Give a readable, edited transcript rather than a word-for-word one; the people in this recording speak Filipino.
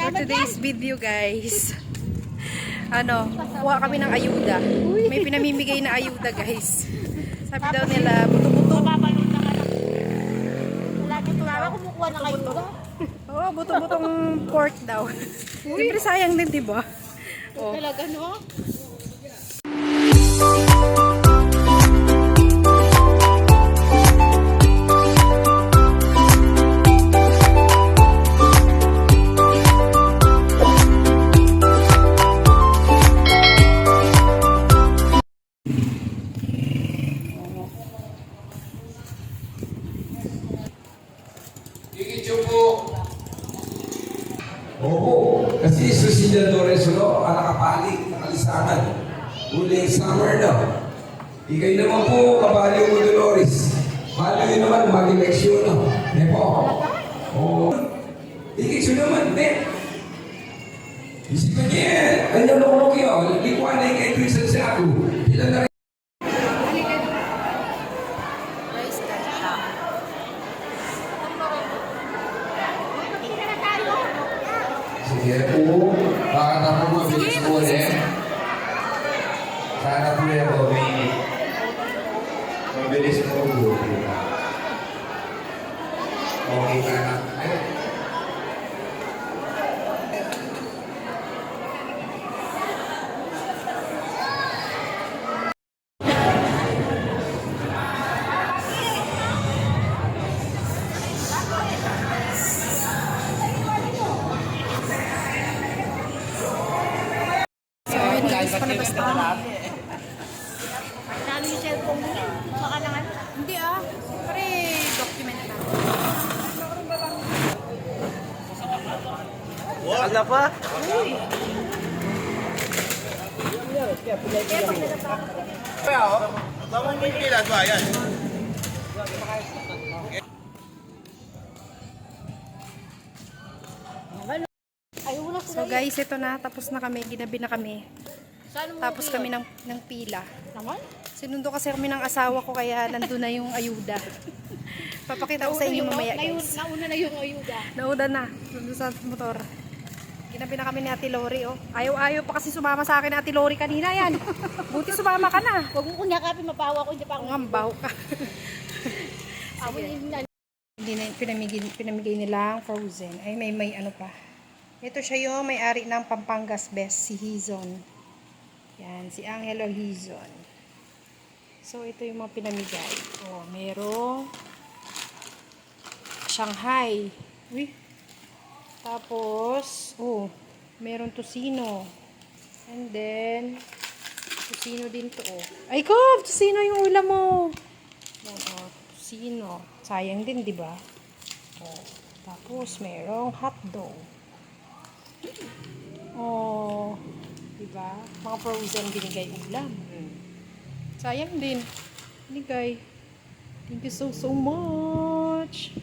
For today's video guys, kuha kami ng ayuda. May pinamimigay na ayuda guys. Sabi daw nila, buto-buto. Mababalot na ka lang. Lagi tumama, kumukuha na kayo ba? Oo, buto-butong pork daw. Siyempre sayang din, diba? Oh. Talaga, no? Oo, kasi susunod Lorenzo ang nakapalik, nakalisangan. Huling summer na. Ikay naman po, kabaliw mo Dolores. Baliw naman, mag-eleksyon na. Nepo. Oo. Ikay naman, ne. Isipan niya yan. Ay, nalokok yun. Likuan na yung kay Tristan sa ako. Ilan na rin. Sige po, baka na po mabilis po ulit. Sana po yan po, mabilis po po. Okay ka na. Lalo yung cellphone mo. Saka lang ano. Hindi pare document na. Ano pa? So guys, ito na. Tapos na kami. Ginabi na kami. Saan mo Tapos kami ng pila. naman? Sinundo kasi kami ng asawa ko kaya nandun na yung ayuda. Papakita ko sa inyo mamaya guys. Nauna na yung ayuda. Nauda na. Nandun sa motor. Ginabi na kami ni Ate Lori Ayaw-ayaw pa kasi sumama sa akin ni Ate Lori kanina yan. Buti sumama ka na. Huwag mo kunyakapin, mapawa ko. Hindi pa ako. Ngambaw ka. Ako yung Hindi na pinamigay nilang frozen. Ay may ano pa. Ito siya yung may-ari ng Pampangas Best, si Hizon. Yan, si Angelo Hizon. So, ito yung mga pinamigay. Merong Shanghai. Uy. Tapos, meron tocino. And then, tocino din to. Ay, Kob! Tocino yung ulam mo. Yan, tocino. Sayang din, di ba? Tapos, merong hotdog. Diba? Mga frozen binigay ulam. Sayang din. Binigay. Thank you so much.